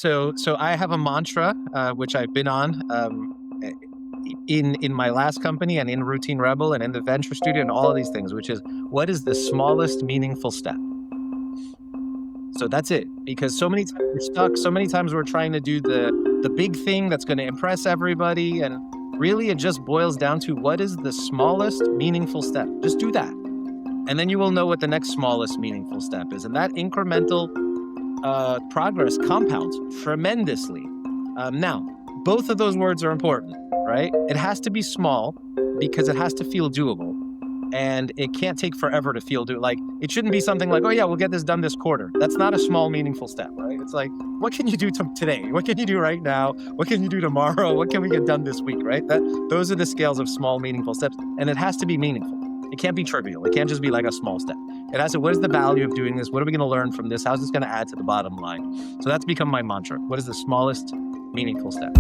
So I have a mantra, which I've been on in my last company and in Routine Rebel and in the Venture Studio and all of these things, which is what is the smallest meaningful step? So that's it. Because so many times we're stuck. So many times we're trying to do the big thing that's going to impress everybody, and really it just boils down to what is the smallest meaningful step. Just do that, and then you will know what the next smallest meaningful step is, and that incremental progress compounds tremendously. Now, both of those words are important, right? It has to be small because it has to feel doable. And it can't take forever to feel do like it shouldn't be something like, oh yeah, we'll get this done this quarter. That's not a small, meaningful step, right? It's like, what can you do today? What can you do right now? What can you do tomorrow? What can we get done this week, right? Those are the scales of small, meaningful steps. And it has to be meaningful. It can't be trivial. It can't just be like a small step. It has to, what is the value of doing this? What are we going to learn from this? How's this going to add to the bottom line? So that's become my mantra. What is the smallest meaningful step?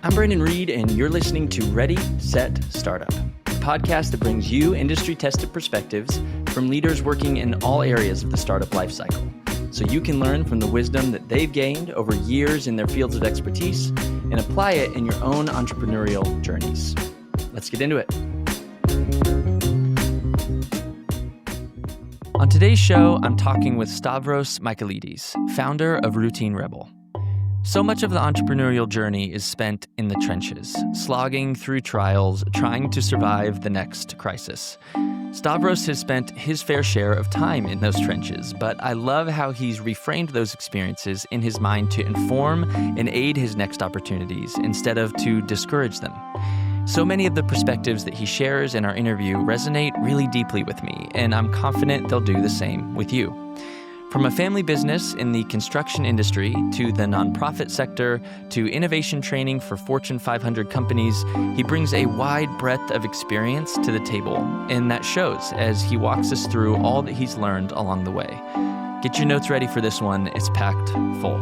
I'm Brandon Reed, and you're listening to Ready, Set, Startup, a podcast that brings you industry-tested perspectives from leaders working in all areas of the startup lifecycle, so you can learn from the wisdom that they've gained over years in their fields of expertise and apply it in your own entrepreneurial journeys. Let's get into it. On today's show, I'm talking with Stavros Michailidis, founder of Routine Rebel. So much of the entrepreneurial journey is spent in the trenches, slogging through trials, trying to survive the next crisis. Stavros has spent his fair share of time in those trenches, but I love how he's reframed those experiences in his mind to inform and aid his next opportunities instead of to discourage them. So many of the perspectives that he shares in our interview resonate really deeply with me, and I'm confident they'll do the same with you. From a family business in the construction industry to the nonprofit sector to innovation training for Fortune 500 companies, he brings a wide breadth of experience to the table, and that shows as he walks us through all that he's learned along the way. Get your notes ready for this one, it's packed full.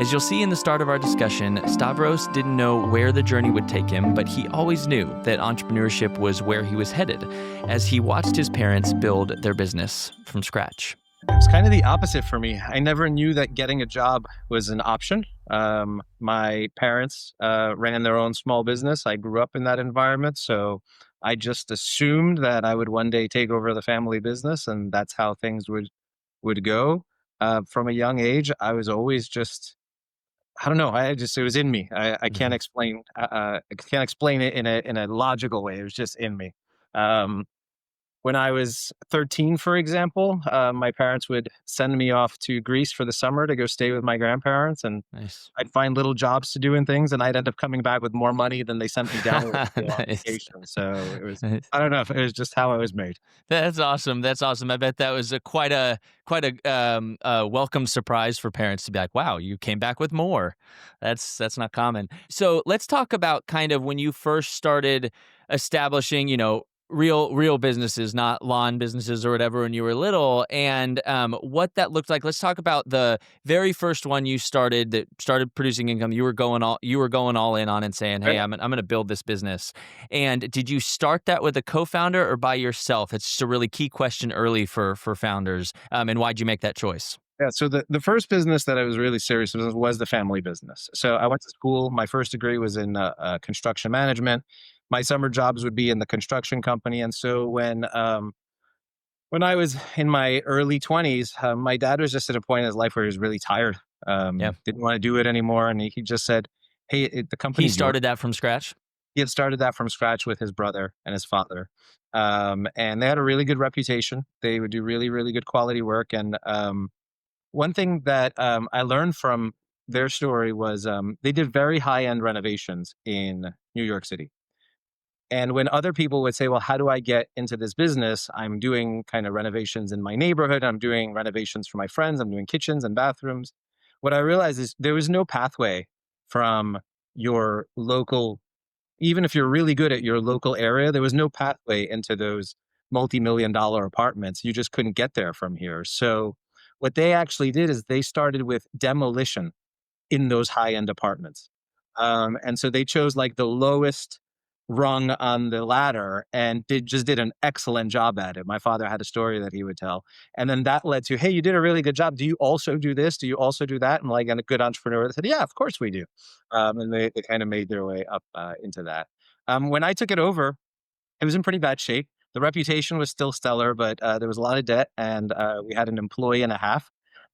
As you'll see in the start of our discussion, Stavros didn't know where the journey would take him, but he always knew that entrepreneurship was where he was headed as he watched his parents build their business from scratch. It's kind of the opposite for me. I never knew that getting a job was an option. My parents ran their own small business. I grew up in that environment, so I just assumed that I would one day take over the family business, and that's how things would go. From a young age, I was always just, I don't know. It was in me. I can't explain. I can't explain it in a logical way. It was just in me. Um, When I was 13, for example, my parents would send me off to Greece for the summer to go stay with my grandparents, and Nice. I'd find little jobs to do and things, and I'd end up coming back with more money than they sent me down with on Nice. vacation. So it was, Nice. I don't know if it was just how I was made. That's awesome. That's awesome. I bet that was quite a welcome surprise for parents to be like, "Wow, you came back with more." That's not common. So let's talk about kind of when you first started establishing, real businesses, not lawn businesses or whatever, when you were little, and what that looked like. Let's talk about the very first one you started that started producing income. You were going all in on and saying, "Hey, Right. I'm going to build this business." And did you start that with a co-founder or by yourself? It's just a really key question early for founders. And why'd you make that choice? Yeah. So the first business that I was really serious with was the family business. So I went to school. My first degree was in construction management. My summer jobs would be in the construction company. And so when I was in my early 20s, my dad was just at a point in his life where he was really tired, Yeah. didn't want to do it anymore. And he just said, hey, the He company's yours. started that from scratch? He had started that from scratch with his brother and his father. And they had a really good reputation. They would do really, really good quality work. And one thing that I learned from their story was they did very high end renovations in New York City. And when other people would say, well, how do I get into this business? I'm doing kind of renovations in my neighborhood. I'm doing renovations for my friends. I'm doing kitchens and bathrooms. What I realized is there was no pathway from your local, even if you're really good at your local area, there was no pathway into those multi-million dollar apartments. You just couldn't get there from here. So what they actually did is they started with demolition in those high end apartments. And so they chose like the lowest rung on the ladder and did an excellent job at it. My father had a story that he would tell. And then that led to, hey, you did a really good job. Do you also do this? Do you also do that? And like, and a good entrepreneur said, yeah, of course we do. And they kind of made their way up into that. When I took it over, it was in pretty bad shape. The reputation was still stellar, but there was a lot of debt, and we had an employee and a half.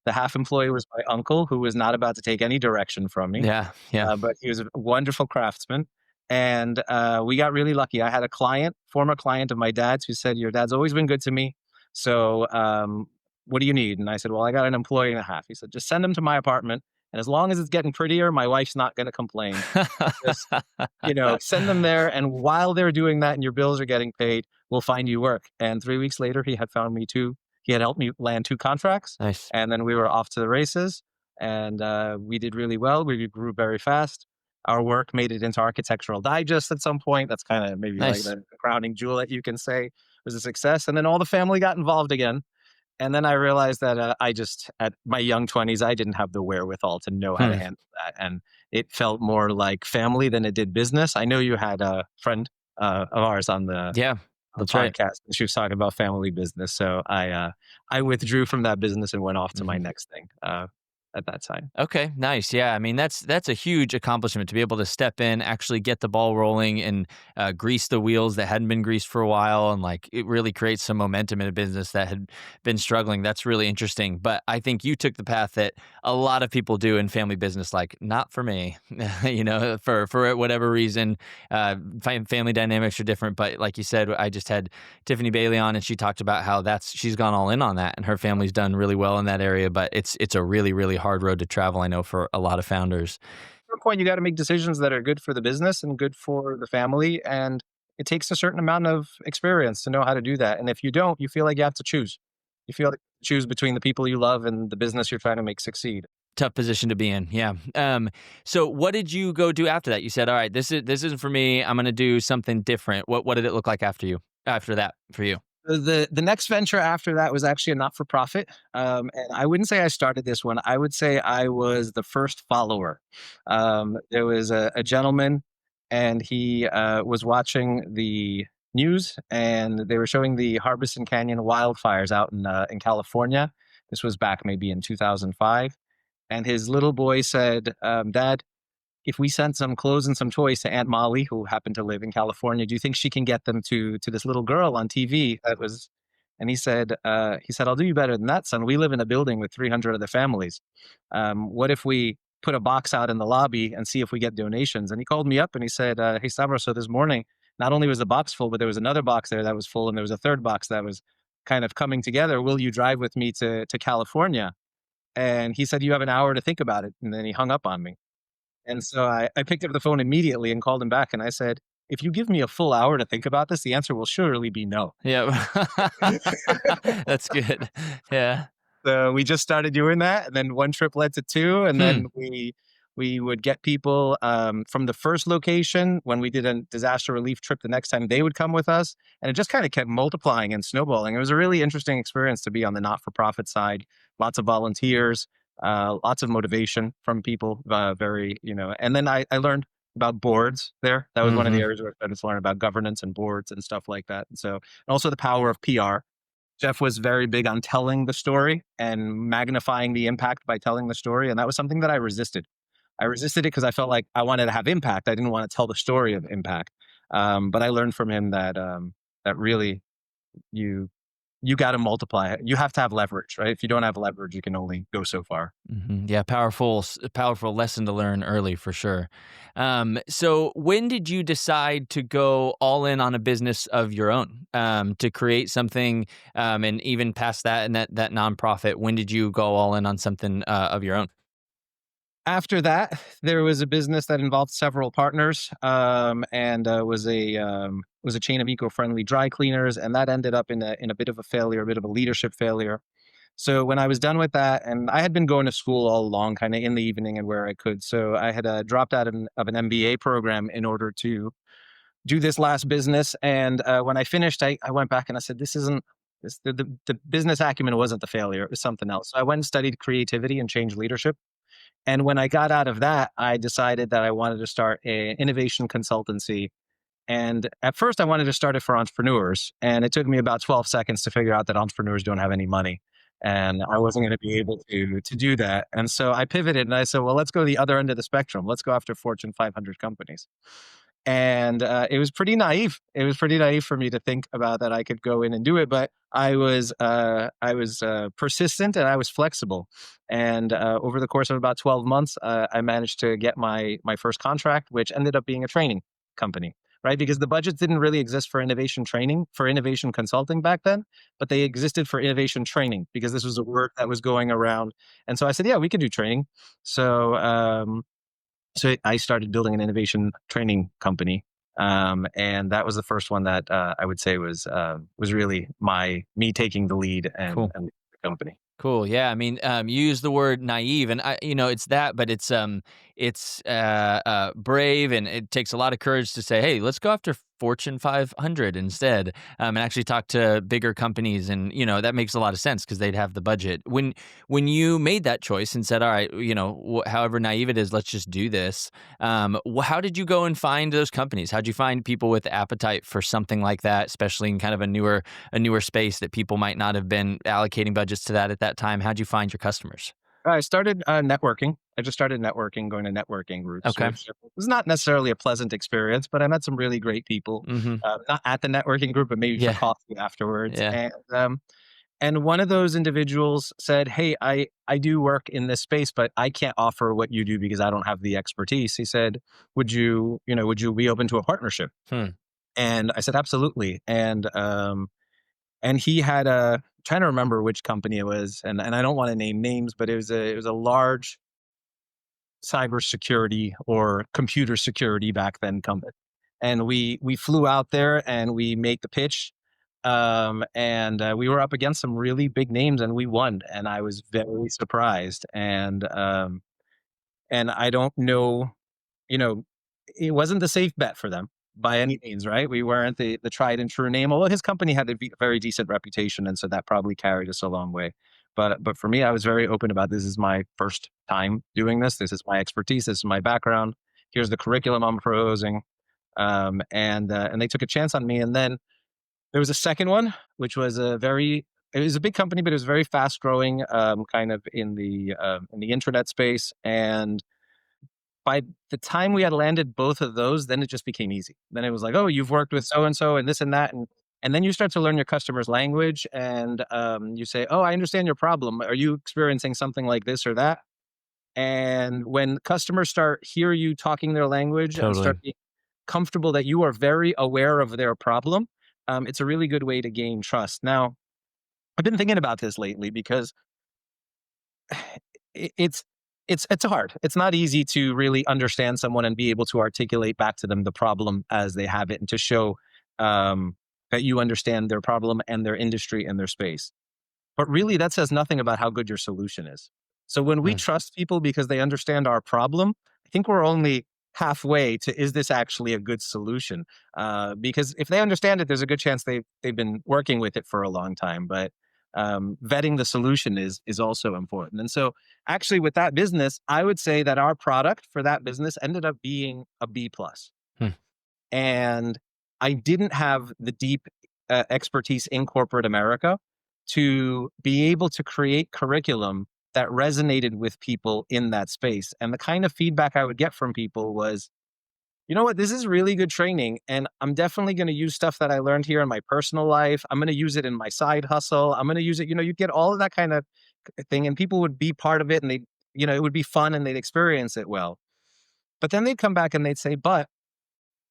The half employee was my uncle, who was not about to take any direction from me, Yeah, yeah. but he was a wonderful craftsman. And we got really lucky. I had a client, former client of my dad's, who said, "Your dad's always been good to me. So, what do you need?" And I said, "Well, I got an employee and a half." He said, "Just send him to my apartment, and as long as it's getting prettier, my wife's not going to complain. Just send them there. And while they're doing that and your bills are getting paid, we'll find you work." And 3 weeks later, he had found me two. He had helped me land two contracts. Nice. And then we were off to the races. And we did really well. We grew very fast. Our work made it into Architectural Digest at some point. That's kind of maybe like Nice. the crowning jewel that you can say was a success. And then all the family got involved again. And then I realized that I just, at my young 20s, I didn't have the wherewithal to know how to Hmm. handle that. And it felt more like family than it did business. I know you had a friend of ours on Yeah, the that's right. podcast, and she was talking about family business. So I withdrew from that business and went off to my Mhm. next thing at that time. Okay, nice. Yeah, I mean that's a huge accomplishment to be able to step in, actually get the ball rolling, and grease the wheels that hadn't been greased for a while, and like it really creates some momentum in a business that had been struggling. That's really interesting. But I think you took the path that a lot of people do in family business, like not for me. For whatever reason, family dynamics are different. But like you said, I just had Tiffany Bailey on, and she talked about how she's gone all in on that, and her family's done really well in that area. But it's a really hard road to travel, I know, for a lot of founders. At some point, you got to make decisions that are good for the business and good for the family. And it takes a certain amount of experience to know how to do that. And if you don't, you feel like you have to choose. You feel like you choose between the people you love and the business you're trying to make succeed. Tough position to be in, yeah. So what did you go do after that? You said, "All right, this isn't for me. I'm going to do something different." What did it look like after that for you? The next venture after that was actually a not for profit, and I wouldn't say I started this one. I would say I was the first follower. There was a gentleman, and he was watching the news, and they were showing the Harbison Canyon wildfires out in California. This was back maybe in 2005, and his little boy said, "Dad, if we sent some clothes and some toys to Aunt Molly, who happened to live in California, do you think she can get them to this little girl on TV that was?" And he said, "I'll do you better than that, son. We live in a building with 300 other families. What if we put a box out in the lobby and see if we get donations?" And he called me up and he said, "Hey, Stavros, so this morning, not only was the box full, but there was another box there that was full, and there was a third box that was kind of coming together. Will you drive with me to California?" And he said, "You have an hour to think about it." And then he hung up on me. And so I picked up the phone immediately and called him back, and I said, "If you give me a full hour to think about this, the answer will surely be no." Yeah. That's good. Yeah. So we just started doing that, and then one trip led to two, and Hmm. then we would get people from the first location. When we did a disaster relief trip, the next time they would come with us, and it just kind of kept multiplying and snowballing. It was a really interesting experience to be on the not-for-profit side. Lots of volunteers, lots of motivation from people. And then I learned about boards there. That was one of the Hmm. areas where I started to learn about governance and boards and stuff like that. And also the power of PR. Jeff was very big on telling the story and magnifying the impact by telling the story. And that was something that I resisted. I resisted it because I felt like I wanted to have impact. I didn't want to tell the story of impact. But I learned from him that really you you got to multiply it. You have to have leverage, right? If you don't have leverage, you can only go so far. Yeah, powerful lesson to learn early for sure. So when did you decide to go all in on a business of your own, to create something, and even past that and that nonprofit? When did you go all in on something of your own? After that, there was a business that involved several partners, and was a chain of eco-friendly dry cleaners, and that ended up in a bit of a failure, a bit of a leadership failure. So when I was done with that, and I had been going to school all along, kind of in the evening and where I could, so I had dropped out of an MBA program in order to do this last business. And when I finished, I went back and I said, "This isn't." The business acumen wasn't the failure; it was something else. So I went and studied creativity and change leadership. And when I got out of that, I decided that I wanted to start an innovation consultancy And at first, I wanted to start it for entrepreneurs, and it took me about 12 seconds to figure out that entrepreneurs don't have any money, and I wasn't going to be able to do that. And so I pivoted, and I said, well, let's go to the other end of the spectrum. Let's go after Fortune 500 companies. And it was pretty naive. It was pretty naive for me to think about that I could go in and do it, but I was persistent and I was flexible. And over the course of about 12 months, I managed to get my first contract, which ended up being a training company. Right, because the budgets didn't really exist for innovation training, for innovation consulting back then, but they existed for innovation training because this was a word that was going around. And so I said, "Yeah, we could do training." So so I started building an innovation training company, and that was the first one that I would say was really my me taking the lead Cool. and the company. Cool. Yeah. I mean, you use the word naive, and it's that, but it's brave, and it takes a lot of courage to say, "Hey, let's go after Fortune 500 instead," and actually talk to bigger companies, and that makes a lot of sense because they'd have the budget. When you made that choice and said, "All right, however naive it is, let's just do this," how did you go and find those companies? How'd you find people with appetite for something like that, especially in kind of a newer space that people might not have been allocating budgets to that at that time? How'd you find your customers? I started networking. I just started networking, going to networking groups, Okay. which was not necessarily a pleasant experience, but I met some really great people. Mhm. Not at the networking group, but maybe for Yeah. coffee afterwards. Yeah. And one of those individuals said, "Hey, I do work in this space, but I can't offer what you do because I don't have the expertise." He said, would you be open to a partnership?" Hmm. And I said, "Absolutely." And he had a trying to remember which company it was, and I don't want to name names, but it was a large cybersecurity or computer security back then company. And we flew out there and we made the pitch, and we were up against some really big names and we won, and I was very surprised. And I don't know, you know, it wasn't the safe bet for them by any means, right? We weren't the tried and true name, although his company had a very decent reputation, and so that probably carried us a long way. But for me, I was very open about this is my first time doing this. This is my expertise. This is my background. Here's the curriculum I'm proposing, and they took a chance on me. And then there was a second one, which was it was a big company, but it was very fast growing, kind of in the internet space. And by the time we had landed both of those, then it just became easy. Then it was like, oh, you've worked with so and so and this and that, and then you start to learn your customer's language, and you say, oh, I understand your problem. Are you experiencing something like this or that? And when customers start hear you talking their language and Totally. start being comfortable that you are very aware of their problem, it's a really good way to gain trust. Now, I've been thinking about this lately because it's it's hard. It's not easy to really understand someone and be able to articulate back to them the problem as they have it, and to show that you understand their problem and their industry and their space. But really, that says nothing about how good your solution is. So when we Hmm. trust people because they understand our problem, I think we're only halfway to is this actually a good solution? Because if they understand it, there's a good chance they've been working with it for a long time. But vetting the solution is also important. And so, actually, with that business, I would say that our product for that business ended up being a B plus. Hmm. And I didn't have the deep expertise in corporate America to be able to create curriculum that resonated with people in that space. And the kind of feedback I would get from people was, you know what, this is really good training. And I'm definitely going to use stuff that I learned here in my personal life. I'm going to use it in my side hustle. I'm going to use it, you get all of that kind of thing, and people would be part of it, and it would be fun and they'd experience it well. But then they'd come back and they'd say, but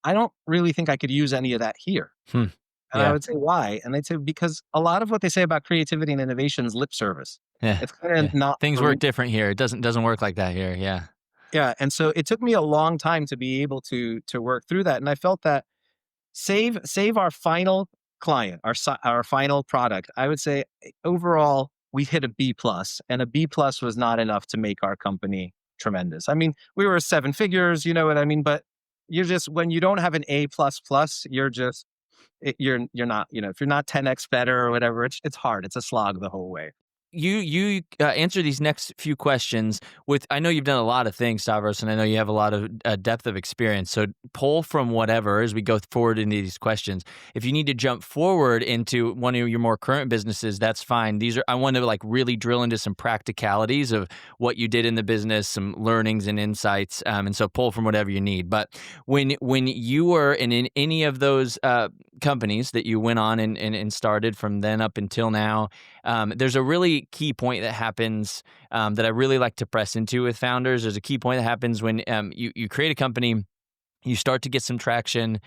I don't really think I could use any of that here. Hmm. And I Yeah. would say, "Why?" And they'd say, "Because a lot of what they say about creativity and innovation is lip service. Yeah. It's kinda Yeah. not Things for work real." different here. It doesn't work like that here. Yeah. Yeah, and so it took me a long time to be able to work through that, and I felt that save our final client, our final product, I would say, overall, we hit a B plus, and a B plus was not enough to make our company tremendous. I mean, we were 7 figures, you know what I mean? But you're just when you don't have an A plus plus, you're just you're not, if you're not 10x better or whatever, it's hard. It's a slog the whole way. you answer these next few questions with. I know you've done a lot of things, Stavros, and I know you have a lot of depth of experience. So pull from whatever as we go forward into these questions. If you need to jump forward into one of your more current businesses, that's fine. These are I want to like really drill into some practicalities of what you did in the business, some learnings and insights, and so pull from whatever you need. But when you were in any of those companies that you went on and started from then up until now, there's a really key point that happens that I really like to press into with founders. There's a key point that happens when you create a company, you start to get some traction,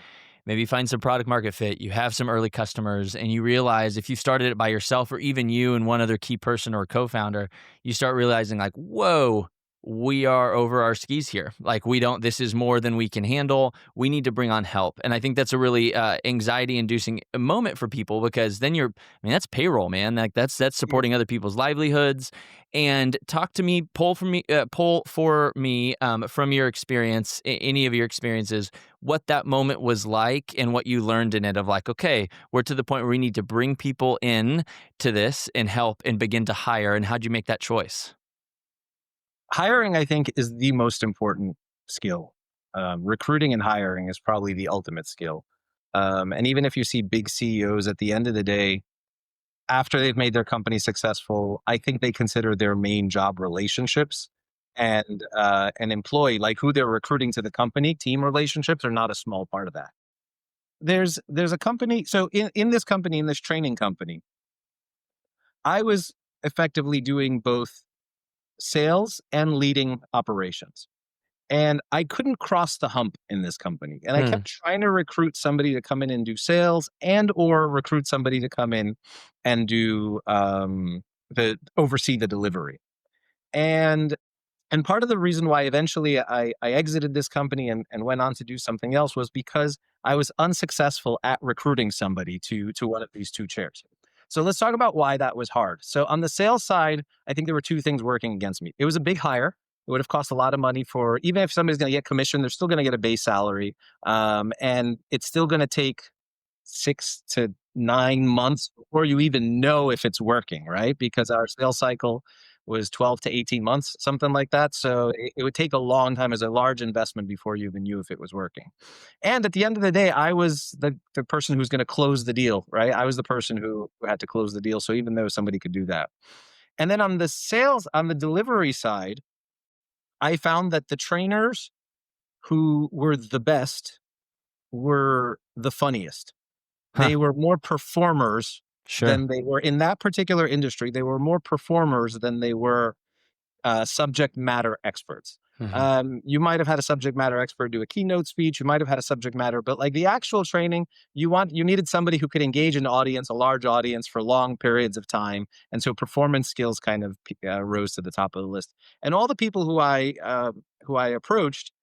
maybe find some product market fit, you have some early customers, and you realize if you started it by yourself or even you and one other key person or co-founder, you start realizing like, whoa, we are over our skis here. Like this is more than we can handle. We need to bring on help. And I think that's a really anxiety inducing moment for people because then that's payroll, man. Like that's supporting other people's livelihoods. And talk to me, pull for me from your experience, any of your experiences, what that moment was like and what you learned in it of like, okay, we're to the point where we need to bring people in to this and help and begin to hire. And how'd you make that choice? Hiring, I think, is the most important skill. Recruiting and hiring is probably the ultimate skill. And even if you see big CEOs at the end of the day, after they've made their company successful, I think they consider their main job relationships and an employee, like who they're recruiting to the company, team relationships are not a small part of that. There's a company. So in this company, in this training company, I was effectively doing both sales and leading operations. And I couldn't cross the hump in this company. And I Hmm. kept trying to recruit somebody to come in and do sales and or recruit somebody to come in and do the oversee the delivery. And and part of the reason why eventually I exited this company and went on to do something else was because I was unsuccessful at recruiting somebody to one of these two chairs. So let's talk about why that was hard. So on the sales side, I think there were two things working against me. It was a big hire. It would have cost a lot of money for even if somebody's going to get commission, they're still going to get a base salary, and it's still going to take 6 to 9 months before you even know if it's working, right? Because our sales cycle was 12 to 18 months, something like that. So it would take a long time as a large investment before you even knew if it was working. And at the end of the day, I was the person who's going to close the deal, right? I was the person who had to close the deal. So even though somebody could do that. And then on the delivery side, I found that the trainers who were the best were the funniest. Huh. They were more performers Sure. than they were in that particular industry. They were more performers than they were subject matter experts. Hmm. You might have had a subject matter expert do a keynote speech. You might have had a subject matter, but like the actual training, you needed somebody who could engage an audience, a large audience, for long periods of time, and so performance skills kind of rose to the top of the list. And all the people who I approached,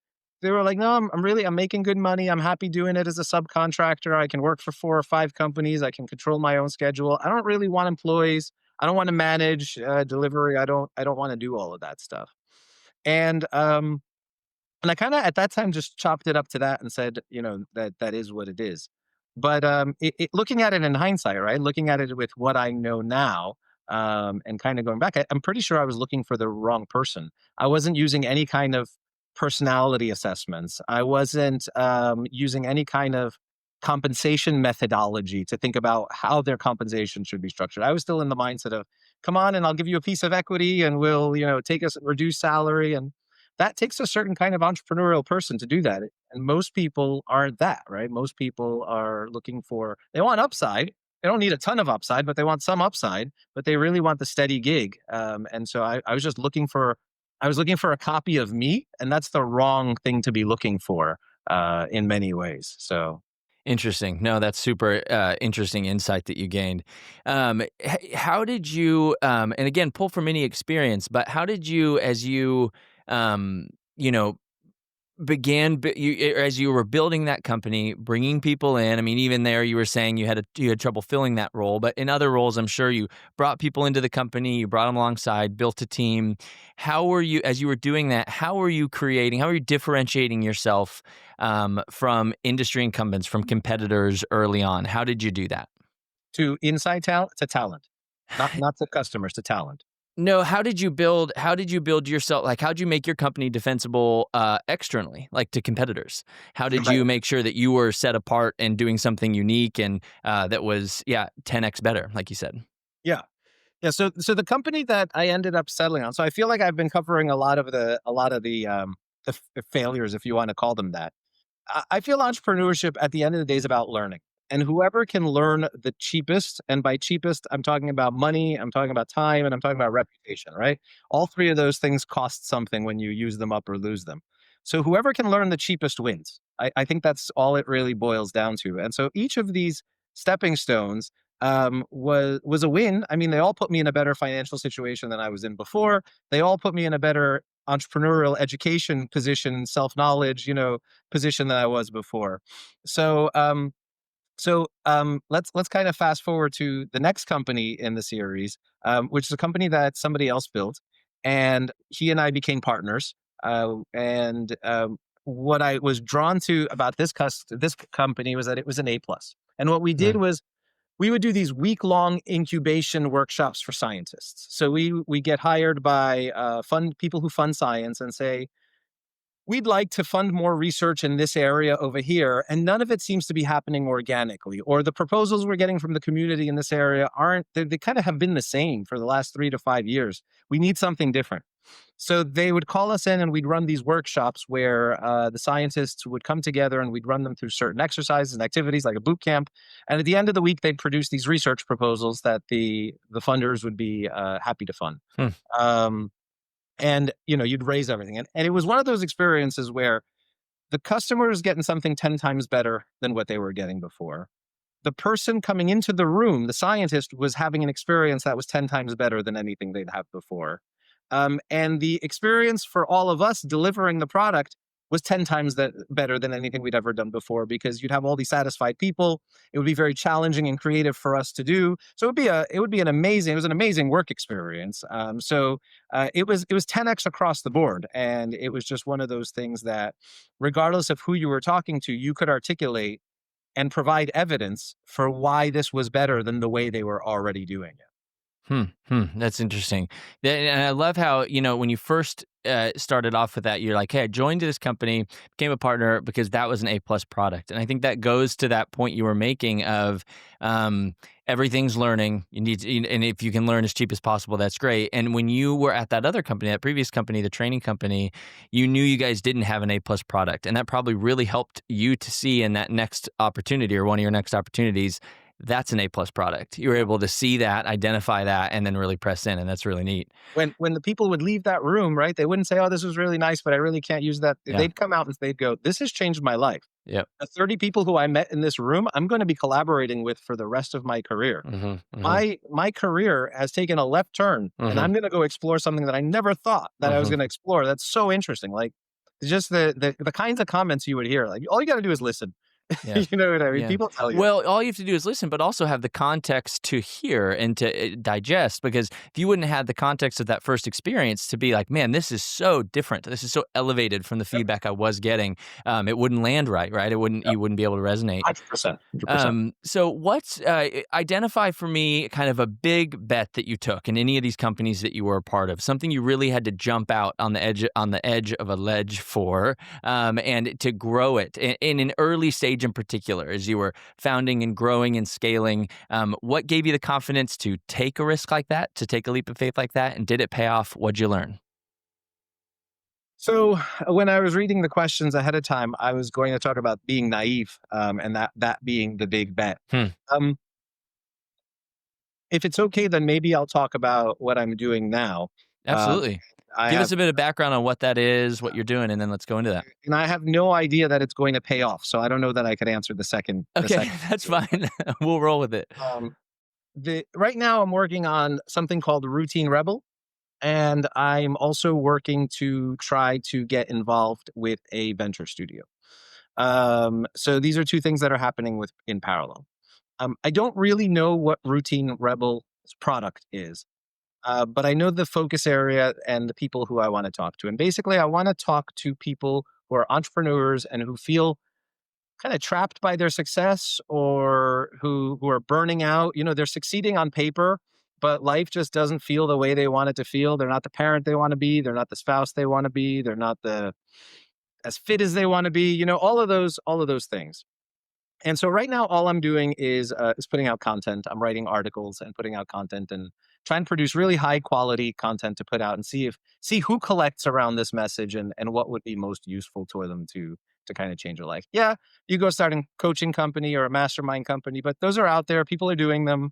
they were like, "No, I'm making good money. I'm happy doing it as a subcontractor. I can work for 4 or 5 companies. I can control my own schedule. I don't really want employees. I don't want to manage delivery. I don't want to do all of that stuff." And and I kind of at that time just chopped it up to that and said, that is what it is. But looking at it in hindsight, right? Looking at it with what I know now, and kind of going back, I'm pretty sure I was looking for the wrong person. I wasn't using any kind of personality assessments. I wasn't using any kind of compensation methodology to think about how their compensation should be structured. I was still in the mindset of, come on, and I'll give you a piece of equity, and we'll, take us reduce salary, and that takes a certain kind of entrepreneurial person to do that. And most people aren't that, right? Most people are they want upside. They don't need a ton of upside, but they want some upside, but they really want the steady gig. And so I was just I was looking for a copy of me, and that's the wrong thing to be looking for in many ways. So Interesting. No, that's super interesting insight that you gained. How did you, and again, pull from any experience, but how did you, as you, um, you know, as you were building that company, bringing people in. I mean, even there, you were saying you had trouble filling that role, but in other roles, I'm sure you brought people into the company, you brought them alongside, built a team. How were you, as you were doing that? How were you differentiating yourself from industry incumbents, from competitors early on? How did you do that? to inside talent to talent. not to customers, to talent. No, how did you build yourself, like, how did you make your company defensible, externally, like, to competitors? How did Right. you make sure that you were set apart and doing something unique and, that was, yeah, 10x better, like you said? Yeah. Yeah, so the company that I ended up settling on, so I feel like I've been covering a lot of the failures, if you wanna call them that. I feel entrepreneurship at the end of the day is about learning. And whoever can learn the cheapest, and by cheapest, I'm talking about money, I'm talking about time, and I'm talking about reputation, right? All three of those things cost something when you use them up or lose them. So whoever can learn the cheapest wins. I think that's all it really boils down to. And so each of these stepping stones was a win. I mean, they all put me in a better financial situation than I was in before. They all put me in a better entrepreneurial education position, self knowledge, position than I was before. So, let's kind of fast forward to the next company in the series, which is a company that somebody else built, and he and I became partners. And What I was drawn to about this company was that it was an A+. And what we did Mm, was we would do these week-long incubation workshops for scientists. So we get hired by fund people who fund science and say, we'd like to fund more research in this area over here, and none of it seems to be happening organically. Or the proposals we're getting from the community in this area aren't, they kind of have been the same for the last 3 to 5 years. We need something different. So they would call us in and we'd run these workshops where the scientists would come together and we'd run them through certain exercises and activities like a boot camp. And at the end of the week, they'd produce these research proposals that the funders would be happy to fund. hmm, Um, and you'd raise everything, and it was one of those experiences where the customer is getting something 10 times better than what they were getting before. The person coming into the room, the scientist, was having an experience that was 10 times better than anything they'd have before. And the experience for all of us delivering the product was 10 times that better than anything we'd ever done before, because you'd have all these satisfied people. It would be very challenging and creative for us to do. So it was an amazing work experience. It was 10x across the board. And it was just one of those things that, regardless of who you were talking to, you could articulate and provide evidence for why this was better than the way they were already doing it. That's interesting. And I love how, when you first started off with that, you're like, hey, I joined this company, became a partner because that was an A+ product. And I think that goes to that point you were making of everything's learning. And if you can learn as cheap as possible, that's great. And when you were at that other company, that previous company, the training company, you knew you guys didn't have an A+ product. And that probably really helped you to see in that next opportunity or one of your next opportunities, that's an A+ product. You were able to see that, identify that, and then really press in, and that's really neat. When the people would leave that room, right, they wouldn't say, "Oh, this was really nice, but I really can't use that." Yeah. They'd come out and they'd go, "This has changed my life. Yep. The 30 people who I met in this room, I'm gonna be collaborating with for the rest of my career. Mhm. Mhm. My career has taken a left turn, and Mhm. I'm gonna go explore something that I never thought that I was Mhm. gonna explore. That's so interesting." Like, just the kinds of comments you would hear, like, all you gotta do is listen. Yeah. You know what I mean? Yeah. People tell you. Well, all you have to do is listen, but also have the context to hear and to digest. Because if you wouldn't have the context of that first experience to be like, man, this is so different. This is so elevated from the Yep, feedback I was getting. It wouldn't land right, right? yep, You wouldn't be able to resonate. 100%, 100%. So what's identify for me kind of a big bet that you took in any of these companies that you were a part of, something you really had to jump out on the edge of a ledge for, and to grow it in an early stage in particular, as you were founding and growing and scaling. What gave you the confidence to take a risk like that, to take a leap of faith like that, and did it pay off? What'd you learn? So when I was reading the questions ahead of time, I was going to talk about being naive, and that being the big bet. Hmm. Um, if it's okay, then maybe I'll talk about what I'm doing now. Um, Absolutely. I Give us have a bit of background on what that is, what you're doing, and then let's go into that. and I have no idea that it's going to pay off. So I don't know that I could answer the Okay, second. that's fine. We'll roll with it. Um, the Right now I'm working on something called Routine Rebel, and I'm also working to try to get involved with a venture studio. So these are two things that are happening with in parallel. I don't really know what Routine Rebel's product is, but I know the focus area and the people who I want to talk to. And basically, I want to talk to people who are entrepreneurs and who feel kind of trapped by their success, or who are burning out. They're succeeding on paper, but life just doesn't feel the way they want it to feel. They're not the parent they want to be. They're not the spouse they want to be. They're not the as fit as they want to be. All of those things. And so right now, all I'm doing is putting out content. I'm writing articles and putting out content and trying to produce really high quality content to put out and see who collects around this message and what would be most useful to them to kind of change their life. Yeah, you go start a coaching company or a mastermind company, but those are out there. People are doing them.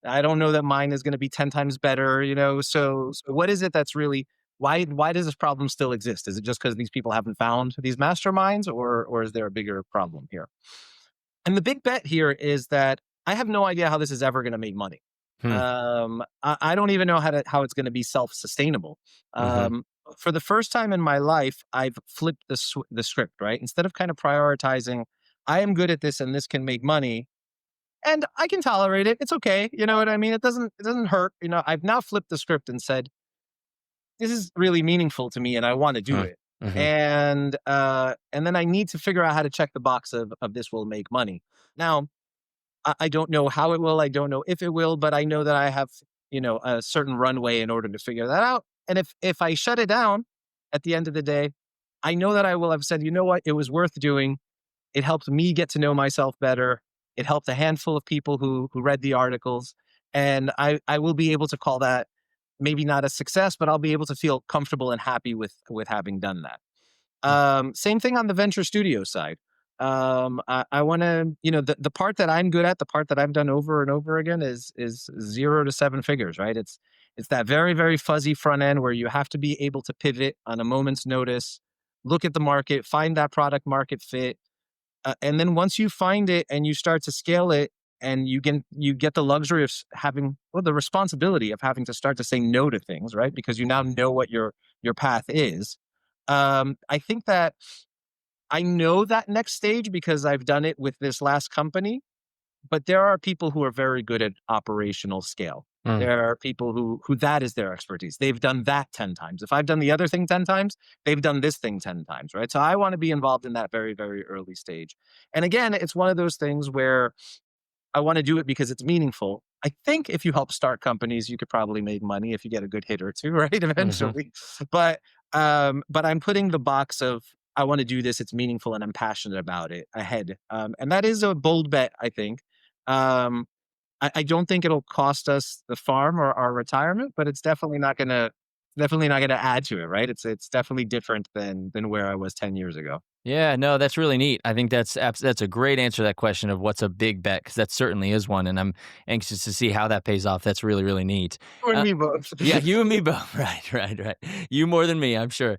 I don't know that mine is going to be 10 times better, So what is it that's really why does this problem still exist? Is it just because these people haven't found these masterminds or is there a bigger problem here? And the big bet here is that I have no idea how this is ever going to make money. Hmm. I don't even know how it's going to be self sustainable. Mm-hmm. For the first time in my life, I've flipped the script. Right, instead of kind of prioritizing, I am good at this and this can make money, and I can tolerate it. It's okay. You know what I mean? It doesn't hurt. I've now flipped the script and said this is really meaningful to me, and I want to do it. Mm-hmm. And then I need to figure out how to check the box of this will make money. Now, I don't know how it will. I don't know if it will, but I know that I have, a certain runway in order to figure that out. And if I shut it down at the end of the day, I know that I will have said, you know what, it was worth doing. It helped me get to know myself better. It helped a handful of people who read the articles. And I will be able to call that maybe not a success, but I'll be able to feel comfortable and happy with having done that. Same thing on the venture studio side. I want to, the part that I'm good at, the part that I've done over and over again is 0 to 7 figures, right? It's that very, very fuzzy front end where you have to be able to pivot on a moment's notice, look at the market, find that product market fit, and then once you find it and you start to scale it, and you get the luxury of having, well, the responsibility of having to start to say no to things, right? Because you now know what your path is. I think that I know that next stage because I've done it with this last company, but there are people who are very good at operational scale. Mm. There are people who that is their expertise. They've done that 10 times. If I've done the other thing 10 times, they've done this thing 10 times, right? So I want to be involved in that very, very early stage. And again, it's one of those things where I want to do it because it's meaningful. I think if you help start companies, you could probably make money if you get a good hit or two, right? Mm-hmm. Eventually. But but I'm putting the box of I want to do this, it's meaningful and I'm passionate about it ahead. And that is a bold bet, I think. Um, I don't think it'll cost us the farm or our retirement, but it's definitely not gonna add to it, right? It's definitely different than where I was 10 years ago. Yeah, no, that's really neat. I think that's a great answer to that question of what's a big bet, because that certainly is one, and I'm anxious to see how that pays off. That's really, really neat. You and Uh, me both. yeah, you and me both. Right, right, right. You more than me, I'm sure.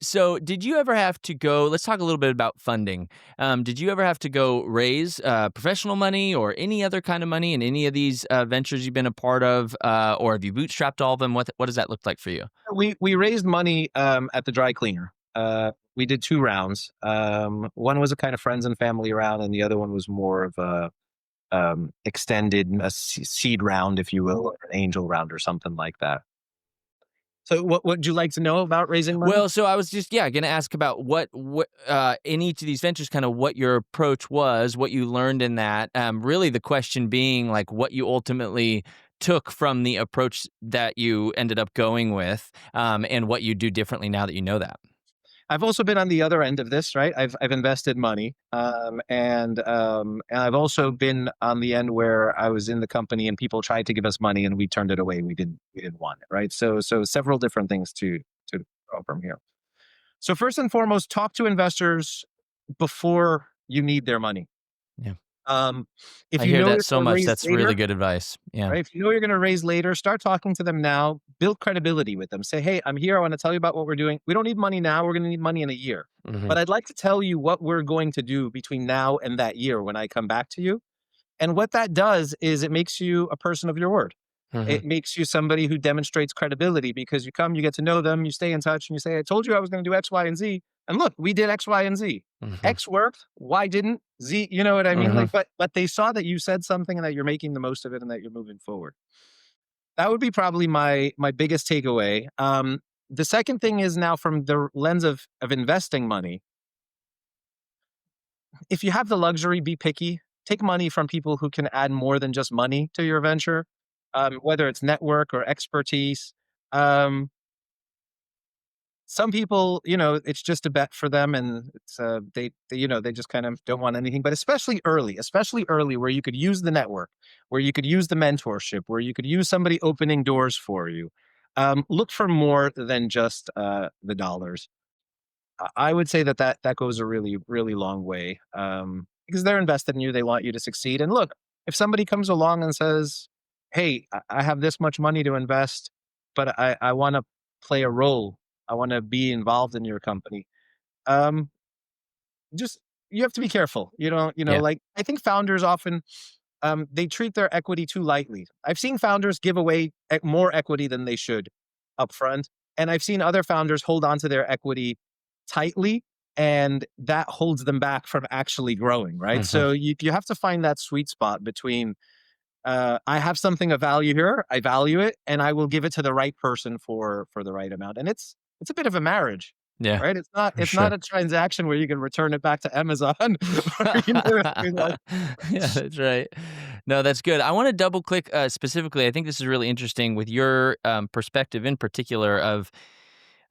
So did you ever have to go? Let's talk a little bit about funding. Did you ever have to go raise professional money or any other kind of money in any of these ventures you've been a part of, or have you bootstrapped all of them? What does that look like for you? We raised money at the dry cleaner. We did 2 rounds. One was a kind of friends and family round, and the other one was more of a extended seed round, if you will, or an angel round or something like that. So, what would you like to know about raising money? Well, so I was just going to ask about what in each of these ventures, kind of what your approach was, what you learned in that. Really, the question being like what you ultimately took from the approach that you ended up going with, and what you do differently now that you know that. I've also been on the other end of this, right? I've invested money, and I've also been on the end where I was in the company and people tried to give us money and we turned it away. We didn't want it, right? So several different things to go from here. So first and foremost, talk to investors before you need their money. Yeah, Um, if I you hear know that you're so going to much. raise That's really later, good advice. Yeah. right? If you know you're going to raise later, start talking to them now. Build credibility with them. Say, hey, I'm here. I want to tell you about what we're doing. We don't need money now. We're going to need money in a year. Hmm. But I'd like to tell you what we're going to do between now and that year when I come back to you. And what that does is it makes you a person of your word. Hmm. It makes you somebody who demonstrates credibility because you come, you get to know them, you stay in touch, and you say, I told you I was going to do X, Y, and Z. And look, we did X, Y, and Z. Hmm. X worked. Y didn't. Z, you know what I mean? Hmm. Like, but they saw that you said something and that you're making the most of it and that you're moving forward. That would be probably my biggest takeaway. The second thing is now from the lens of investing money. If you have the luxury, be picky. Take money from people who can add more than just money to your venture. whether it's network or expertise. Um, some people, it's just a bet for them, and they just kind of don't want anything. But especially early, where you could use the network, where you could use the mentorship, where you could use somebody opening doors for you. Look for more than just the dollars. I would say that goes a really, really long way, because they're invested in you. They want you to succeed. And look, if somebody comes along and says, "Hey, I have this much money to invest, but I want to play a role. I want to be involved in your company." Um, just you have to be careful. Yeah. Like I think founders often they treat their equity too lightly. I've seen founders give away more equity than they should upfront, and I've seen other founders hold on to their equity tightly, and that holds them back from actually growing. Right. Hmm. So you have to find that sweet spot between I have something of value here, I value it, and I will give it to the right person for the right amount. And it's a bit of a marriage. Yeah, Right? It's not for it's not sure. a transaction where you can return it back to Amazon or, like, Yeah, that's right. No, that's good. I want to double click specifically. I think this is really interesting with your perspective in particular of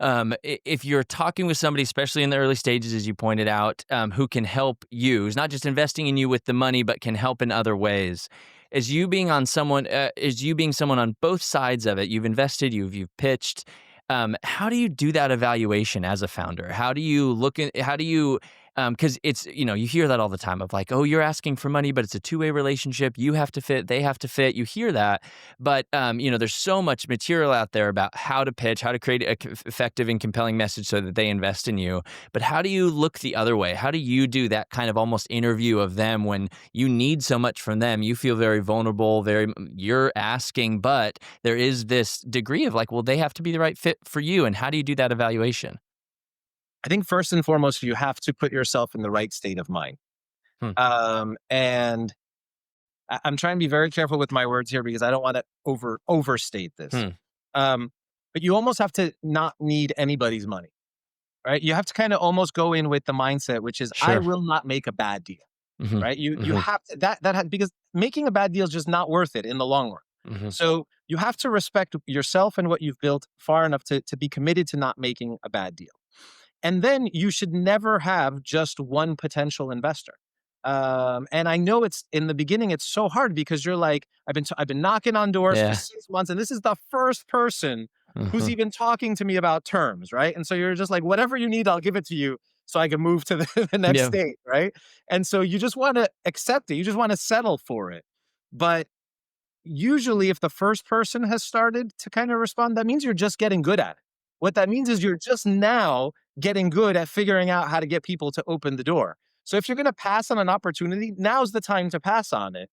if you're talking with somebody, especially in the early stages, as you pointed out, who can help you, who's not just investing in you with the money, but can help in other ways. As you being someone on both sides of it, you've invested, you've pitched. How do you do that evaluation as a founder? How do you look at? How do you? Because it's you hear that all the time of like, oh, you're asking for money, but it's a two-way relationship. You have to fit, they have to fit. You hear that, but there's so much material out there about how to pitch, how to create a effective and compelling message so that they invest in you. But how do you look the other way? How do you do that kind of almost interview of them when you need so much from them? You feel very vulnerable, you're asking, but there is this degree of like, well, they have to be the right fit for you. And how do you do that evaluation? I think first and foremost, you have to put yourself in the right state of mind. Hmm. And I'm trying to be very careful with my words here because I don't want to overstate this. Hmm. Um, but you almost have to not need anybody's money, right? You have to kind of almost go in with the mindset, which is I Sure. will not make a bad deal, Hmm. right? You Hmm. have to, because making a bad deal is just not worth it in the long run. Hmm. So you have to respect yourself and what you've built far enough to be committed to not making a bad deal. And then you should never have just one potential investor. And I know it's in the beginning, it's so hard because you're like, I've been knocking on doors for Yeah. 6 months, and this is the first person who's Hmm. even talking to me about terms, right? And so you're just like, whatever you need, I'll give it to you so I can move to the next Yeah. state, right? And so you just want to accept it, you just want to settle for it. But usually, if the first person has started to kind of respond, that means you're just getting good at it. What that means is you're just now getting good at figuring out how to get people to open the door. So if you're going to pass on an opportunity, now's the time to pass on it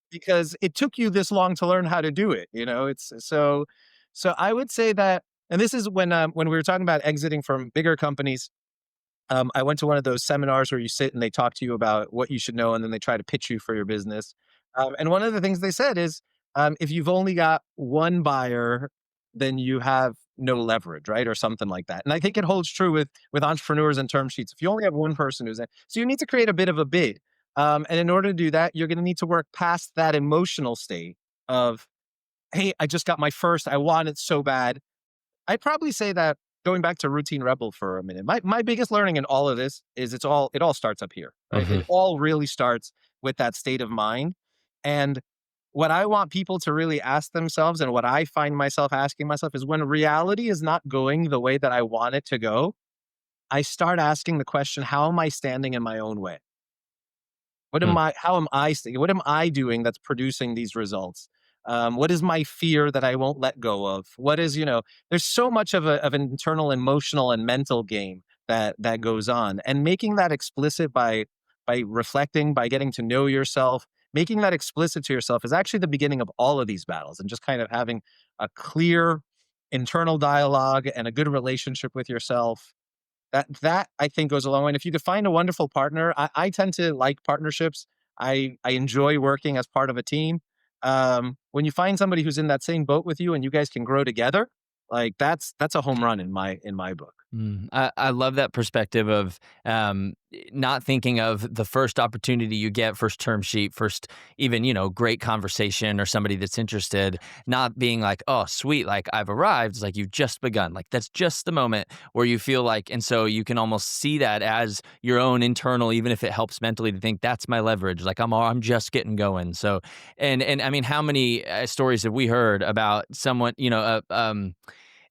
because it took you this long to learn how to do it. It's so I would say that, and this is when we were talking about exiting from bigger companies. I went to one of those seminars where you sit and they talk to you about what you should know, and then they try to pitch you for your business. And one of the things they said is, if you've only got one buyer, then you have no leverage, right, or something like that. And I think it holds true with entrepreneurs and term sheets. If you only have one person who's in, so you need to create a bit of a bid. And in order to do that, you're going to need to work past that emotional state of, hey, I just got my first, I want it so bad. I'd probably say that going back to Routine Rebel for a minute, my biggest learning in all of this is it all starts up here, right? It Hmm. all really starts with that state of mind. And what I want people to really ask themselves, and what I find myself asking myself, is when reality is not going the way that I want it to go, I start asking the question, how am I standing in my own way? How am I st what am I doing that's producing these results? What is my fear that I won't let go of? There's so much of an internal emotional and mental game that goes on. And making that explicit by reflecting, by getting to know yourself, making that explicit to yourself is actually the beginning of all of these battles, and just kind of having a clear internal dialogue and a good relationship with yourself. That I think goes a long way. And if you could find a wonderful partner, I tend to like partnerships. I enjoy working as part of a team. When you find somebody who's in that same boat with you and you guys can grow together, Like that's a home run in my book. I love that perspective of not thinking of the first opportunity you get, first term sheet, first even, great conversation or somebody that's interested, not being like, oh, sweet, like I've arrived. It's like you've just begun. Like that's just the moment where you feel like, and so you can almost see that as your own internal, even if it helps mentally to think that's my leverage. Like I'm just getting going. So, and I mean, how many stories have we heard about someone,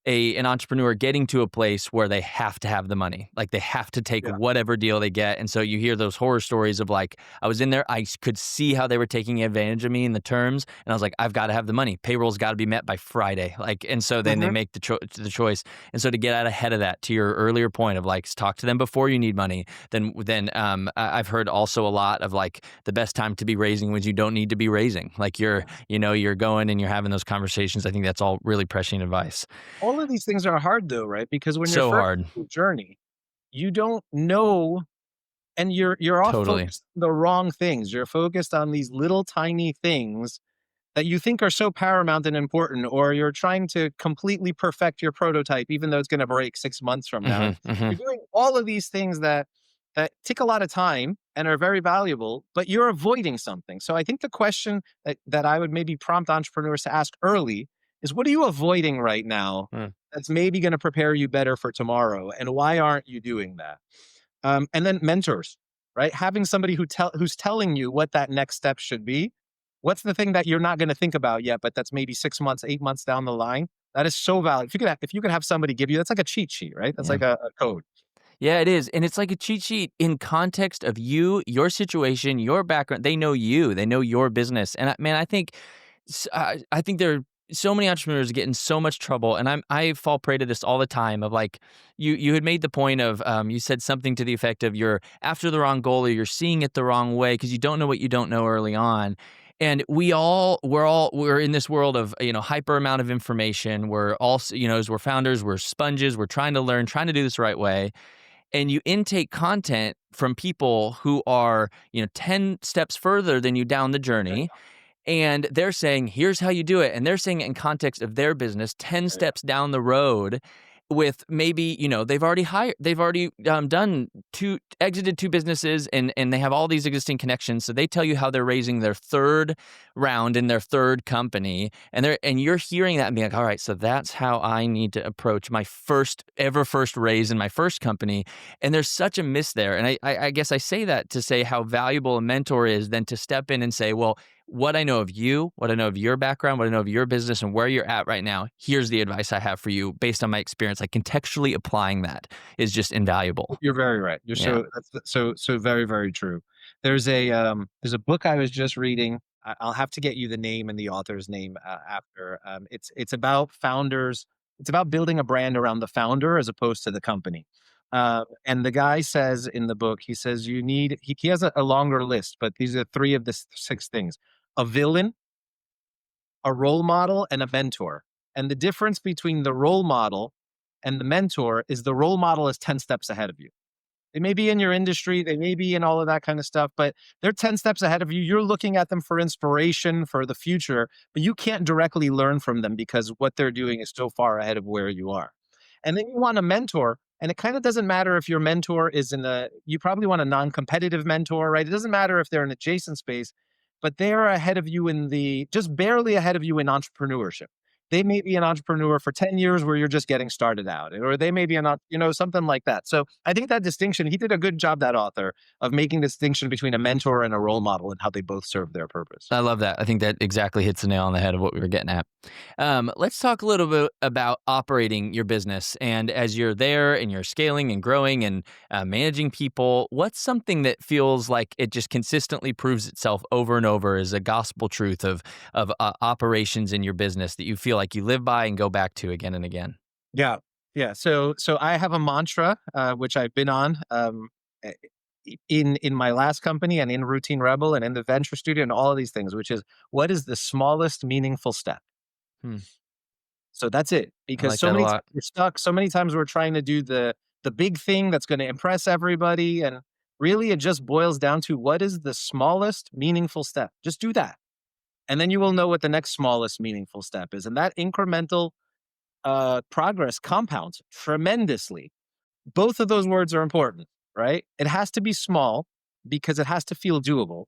an entrepreneur getting to a place where they have to have the money. Like they have to take Yeah. whatever deal they get. And so you hear those horror stories of like, I was in there, could see how they were taking advantage of me in the terms. And I was like, I've got to have the money. Payroll's got to be met by Friday. Like, and so then they Mhm. make the choice. And so to get out ahead of that, to your earlier point of like, talk to them before you need money, I've heard also a lot of like the best time to be raising was you don't need to be raising. Like you're going and you're having those conversations. I think that's all really prescient advice. All of these things are hard though, right? Because when you're So first hard. on the journey, you don't know, and you're off Totally. focused on the wrong things. You're focused on these little tiny things that you think are so paramount and important, or you're trying to completely perfect your prototype, even though it's going to break 6 months from now. And Mhm, mhm. you're doing all of these things that take a lot of time and are very valuable, but you're avoiding something. So I think the question that I would maybe prompt entrepreneurs to ask early is, what are you avoiding right now Mm. that's maybe going to prepare you better for tomorrow? And why aren't you doing that? And then mentors, right? Having somebody who's telling you what that next step should be. What's the thing that you're not going to think about yet, but that's maybe 6 months, 8 months down the line? That is so valuable. If you could have somebody give you, that's like a cheat sheet, right? That's Yeah. like a code. Yeah, it is, and it's like a cheat sheet in context of you, your situation, your background. They know you. They know your business, and man, I think there are so many entrepreneurs get in so much trouble, and I fall prey to this all the time. Of like, you had made the point of you said something to the effect of you're after the wrong goal or you're seeing it the wrong way because you don't know what you don't know early on. And we're in this world of hyper amount of information. We're all as we're founders, we're sponges. We're trying to learn, trying to do this the right way, and you intake content from people who are 10 steps further than you down the journey, and they're saying, here's how you do it. And they're saying it in context of their business 10 Yeah, yeah. steps down the road with maybe, they've already exited two businesses and they have all these existing connections. So they tell you how they're raising their third round in their third company. And you're hearing that and being like, all right, so that's how I need to approach my first raise in my first company. And there's such a miss there. And I guess I say that to say how valuable a mentor is than to step in and say, well, what I know of you, what I know of your background, what I know of your business and where you're at right now, here's the advice I have for you based on my experience. Like contextually applying that is just invaluable. You're very right. You're Yeah. so very, very true. There's a book I was just reading. I'll have to get you the name and the author's name after. It's about founders. It's about building a brand around the founder as opposed to the company. And the guy says in the book, he says he has a longer list, but these are three of the six things: a villain, a role model, and a mentor. And the difference between the role model and the mentor is the role model is 10 steps ahead of you. They may be in your industry, they may be in all of that kind of stuff, but they're 10 steps ahead of you. You're looking at them for inspiration for the future, but you can't directly learn from them because what they're doing is so far ahead of where you are. And then you want a mentor, and it kind of doesn't matter if your mentor you probably want a non competitive mentor, right? It doesn't matter if they're an adjacent space, but they're ahead of you just barely ahead of you in entrepreneurship. They may be an entrepreneur for 10 years where you're just getting started out, or they may be something like that. So I think that distinction, he did a good job, that author, of making the distinction between a mentor and a role model and how they both serve their purpose. I love that. I think that exactly hits the nail on the head of what we were getting at. Let's talk a little bit about operating your business. And as you're there and you're scaling and growing and managing people, what's something that feels like it just consistently proves itself over and over as a gospel truth of operations in your business that you feel like you live by and go back to again and again? Yeah. Yeah. So I have a mantra, which I've been on eh, in my last company and in Routine Rebel and in the venture studio and all of these things, which is, what is the smallest meaningful step? Hmm, So that's it. I Because like so that a many times lot. we're stuck, so many times we're trying to do the big thing that's going to impress everybody. And really it just boils down to, what is the smallest meaningful step? Just do that. And then you will know what the next smallest meaningful step is. And that incremental progress compounds tremendously. Both of those words are important, right? It has to be small because it has to feel doable,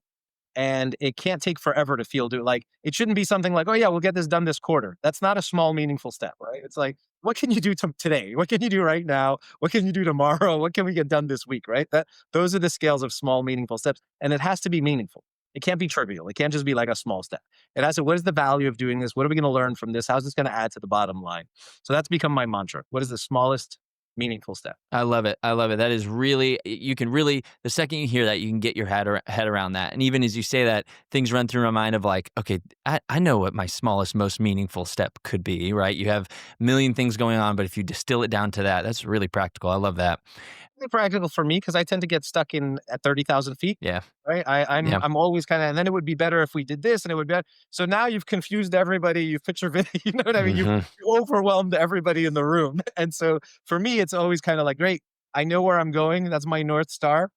and it can't take forever to feel do like it shouldn't be something like, oh yeah, we'll get this done this quarter. That's not a small meaningful step, right? It's like, what can you do today? What can you do right now? What can you do tomorrow? What can we get done this week, right? That those are the scales of small meaningful steps, and it has to be meaningful. It can't be trivial. It can't just be like a small step. It has to, what is the value of doing this? What are we going to learn from this? How's this going to add to the bottom line? So that's become my mantra. What is the smallest meaningful step? I love it. I love it. That is really, you can really, the second you hear that, you can get your head around that. And even as you say that, things run through my mind of like, okay, I know what my smallest, most meaningful step could be, right? You have a million things going on, but if you distill it down to that, that's really practical. I love that. Practical for me because I tend to get stuck in at 30,000 feet. Yeah. Right. I'm Yeah. I'm always kind of, and then it would be better if we did this, and it would be. So now you've confused everybody. You've put your video. You know what I mean? Hmm. You overwhelmed everybody in the room. And so for me, it's always kind of like, great. I know where I'm going. That's my North Star.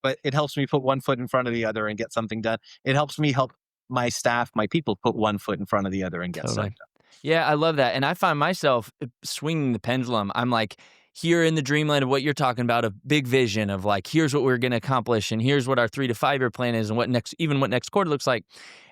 But it helps me put one foot in front of the other and get something done. It helps me help my staff, my people, put one foot in front of the other and get stuff Totally. Yeah, I love that. And I find myself swinging the pendulum. I'm like here in the dreamland of what you're talking about, a big vision of like, here's what we're going to accomplish, and here's what our 3 to 5 year plan is, and even what next quarter looks like.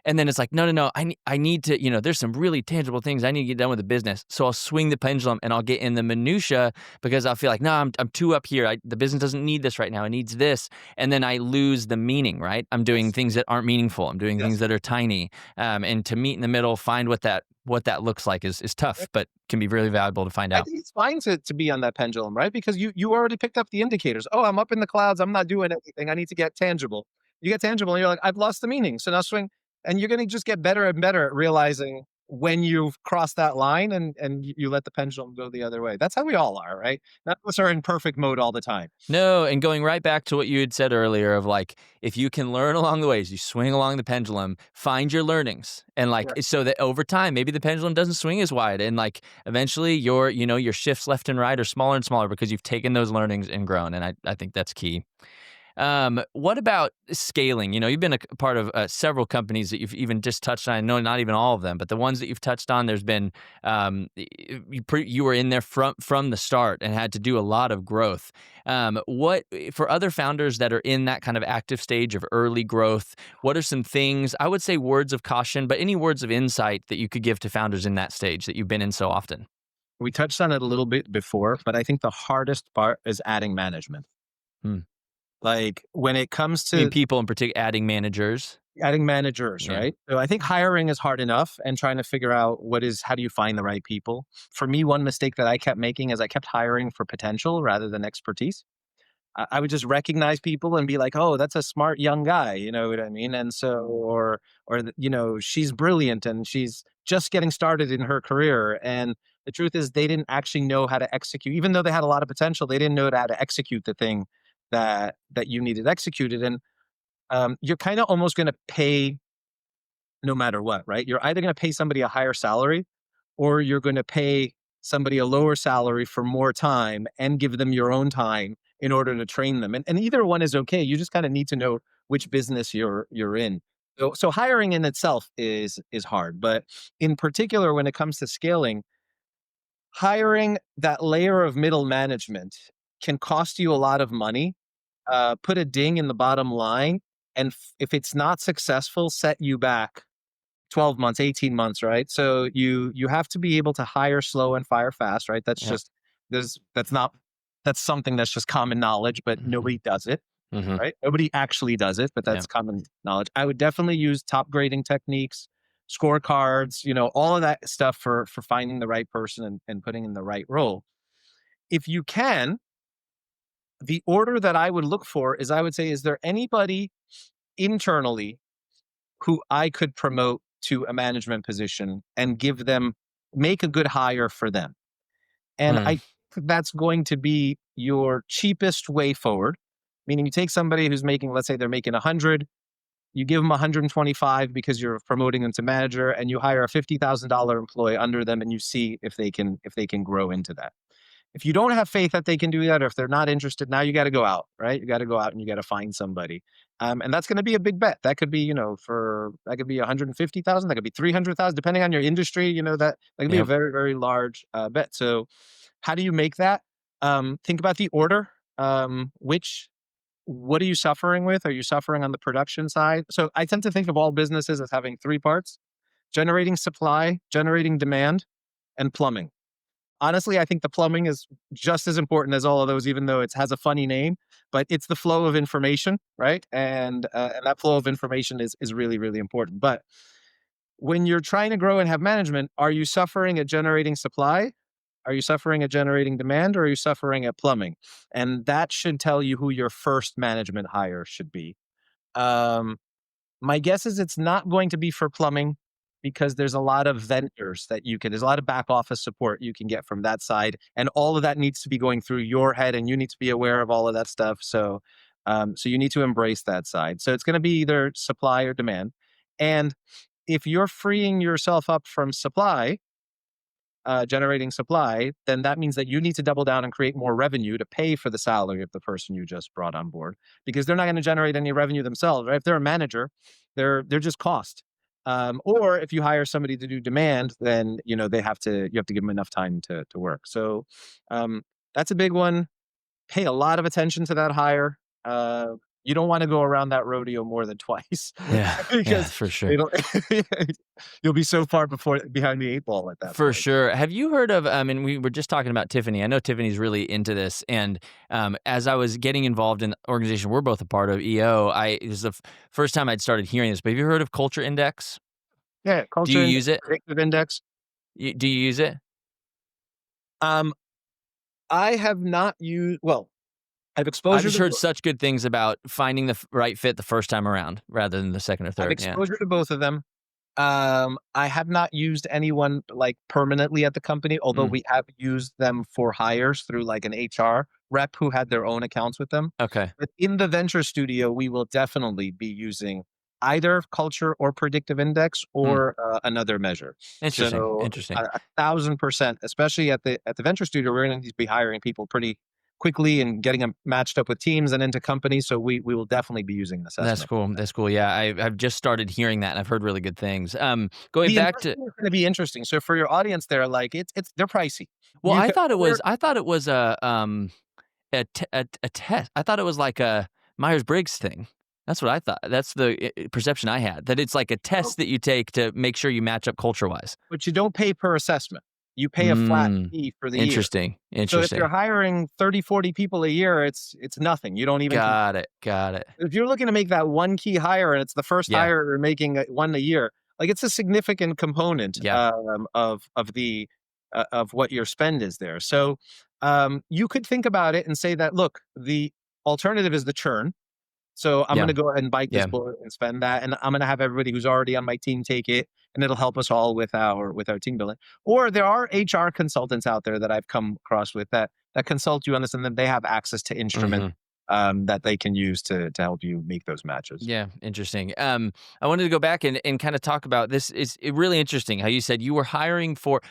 And then it's like, no, no, no. I need to, there's some really tangible things I need to get done with the business. So I'll swing the pendulum and I'll get in the minutia because I'll feel like, no, I'm too up here. The business doesn't need this right now. It needs this. And then I lose the meaning, right? I'm doing done. things that aren't meaningful. I'm doing things Yes. that are tiny. And to meet in the middle, find what that looks like is tough, but can be really valuable to find I out. think it's fine to be on that pendulum, right? Because you already picked up the indicators. Oh, I'm up in the clouds. I'm not doing anything. I need to get tangible. You get tangible, and you're like, I've lost the meaning. So now swing, and you're going to just get better and better at realizing when you've crossed that line, and you let the pendulum go the other way. That's how we all are, right? None of us are in perfect mode all the time. No, and going right back to what you had said earlier of like, if you can learn along the ways, you swing along the pendulum, find your learnings. And like, Right. so that over time, maybe the pendulum doesn't swing as wide. And like, eventually your shifts left and right are smaller and smaller because you've taken those learnings and grown. And I think that's key. What about scaling? You've been a part of several companies that you've even just touched on. I know not even all of them, but the ones that you've touched on, there's been you were in there from the start and had to do a lot of growth. What for other founders that are in that kind of active stage of early growth? What are some things I would say words of caution, but any words of insight that you could give to founders in that stage that you've been in so often? We touched on it a little bit before, but I think the hardest part is adding management. Hmm. Like when it comes I mean, to people in particular, adding managers. adding managers, Yeah. right? So I think hiring is hard enough, and trying to figure out how do you find the right people? For me, one mistake that I kept making is I kept hiring for potential rather than expertise. I would just recognize people and be like, "Oh, that's a smart young guy," you know what I mean? And so, she's brilliant and she's just getting started in her career. And the truth is, they didn't actually know how to execute, even though they had a lot of potential. They didn't know how to execute the thing that you needed executed. And you're kind of almost going to pay no matter what, right? You're either going to pay somebody a higher salary, or you're going to pay somebody a lower salary for more time and give them your own time in order to train them. And either one is okay. You just kind of need to know which business you're in. So hiring in itself is hard, but in particular when it comes to scaling, hiring that layer of middle management can cost you a lot of money, put a ding in the bottom line, and if it's not successful, set you back 12 months, 18 months, right? So you have to be able to hire slow and fire fast, right? That's Yeah. just that's not that's something that's just common knowledge, but Hmm. nobody does it, Hmm. right? Nobody actually does it, but Yeah. that's common knowledge. I would definitely use top grading techniques, scorecards, all of that stuff for finding the right person and putting in the right role. If you can, the order that I would look for is I would say, is there anybody internally who I could promote to a management position and make a good hire for them? And Mm. I think that's going to be your cheapest way forward. Meaning you take somebody who's making, let's say they're making 100, you give them 125 because you're promoting them to manager, and you hire a $50,000 employee under them, and you see if they can grow into that. If you don't have faith that they can do that, or if they're not interested, now you got to go out, right? You got to go out and you got to find somebody. And that's going to be a big bet. That could be, that could be 150,000, that could be 300,000, depending on your industry. That could be a Yep. very, very large bet. So, how do you make that? Think about the order. Which What are you suffering with? Are you suffering on the production side? So, I tend to think of all businesses as having three parts: generating supply, generating demand, and plumbing. Honestly, I think the plumbing is just as important as all of those, even though it has a funny name. But it's the flow of information, right? And that flow of information is really, really important. But when you're trying to grow and have management, are you suffering at generating supply? Are you suffering at generating demand, or are you suffering at plumbing? And that should tell you who your first management hire should be. Um, my guess is it's not going to be for plumbing, because there's a lot of vendors there's a lot of back office support you can get from that side. And all of that needs to be going through your head, and you need to be aware of all of that stuff. So you need to embrace that side. So it's going to be either supply or demand. And if you're freeing yourself up from supply, generating supply, then that means that you need to double down and create more revenue to pay for the salary of the person you just brought on board, because they're not going to generate any revenue themselves, right? If they're a manager, they're just cost. Or if you hire somebody to do demand, then you have to give them enough time to work. So um, that's a big one. Pay a lot of attention to that hire. You don't want to go around that rodeo more than twice, Yeah. Yeah, because for sure. it'll you'll be so far before behind the eight ball at that For point. sure. Have you heard of, and we were just talking about Tiffany. I know Tiffany's really into this. And as I was getting involved in the organization we're both a part of, EO, it was the first time I'd started hearing this. But have you heard of Culture Index? Yeah, Do you culture index, use it? predictive index. Do you use it? Um, I have not used. Well, I've I've exposure just to heard such good things about finding the right fit the first time around rather than the second or I've third. Yeah. exposure to both of them. I have not used anyone like permanently at the company, although Mm, we have used them for hires through like an HR rep who had their own accounts with them. okay. But in the venture studio, we will definitely be using either culture or predictive index, Hmm. or another measure. Interesting. So Interesting. 1,000%, especially at the venture studio, we're going to be hiring people pretty quickly and getting them matched up with teams and into companies. So we will definitely be using That's assessment. cool. That's cool. Yeah, I've just started hearing that, and I've heard really good things. Going The back to, investment is going to be interesting. So for your audience, there, like they're pricey. well, You can order. I thought it was a test. I thought it was like a Myers Briggs thing. That's what I thought. That's the perception I had, that it's like a test that you take to make sure you match up culture wise. But you don't pay per assessment. You pay a flat Mm, fee for the year. interesting. So if you're Interesting. hiring 30, 40 people a year, it's nothing. You don't even Got it. Got it. if you're looking to make that one key hire and it's the first Yeah. hire you're making, one a year, like it's a significant component Yeah. of what your spend is there. So you could think about it and say that, look, the alternative is the churn. So I'm going Yeah. to go ahead and bite this Yeah. bullet and spend that, and I'm going to have everybody who's already on my team take it, and it'll help us all with our team building. Or there are HR consultants out there that I've come across with that consult you on this, and then they have access to instruments Hmm. that they can use to help you make those matches. Yeah, interesting. I wanted to go back and kind of talk about this. Is it really interesting how you said you hired for